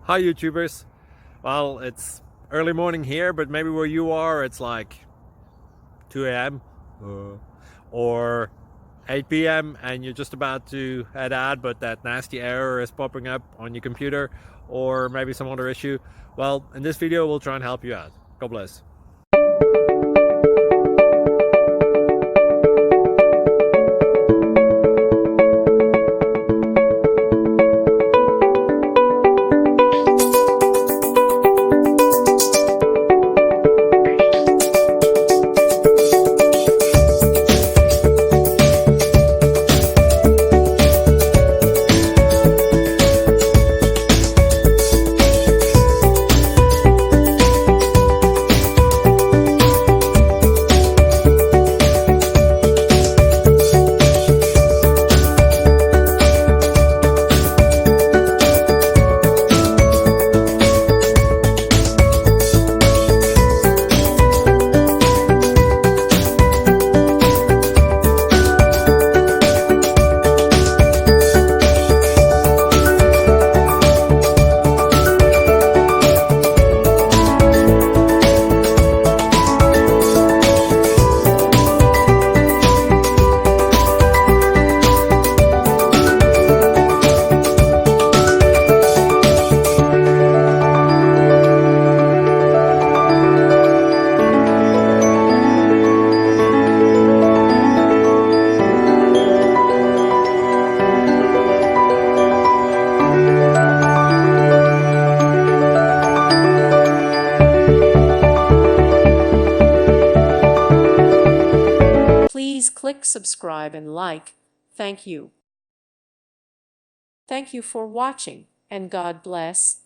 Hi YouTubers. Well, it's early morning here, but maybe where you are it's like 2 a.m. or 8 p.m. and you're just about to head out, but that nasty error is popping up on your computer, or maybe some other issue. Well, in this video we'll try and help you out. God bless. Please click subscribe and like. Thank you. Thank you for watching, and God bless.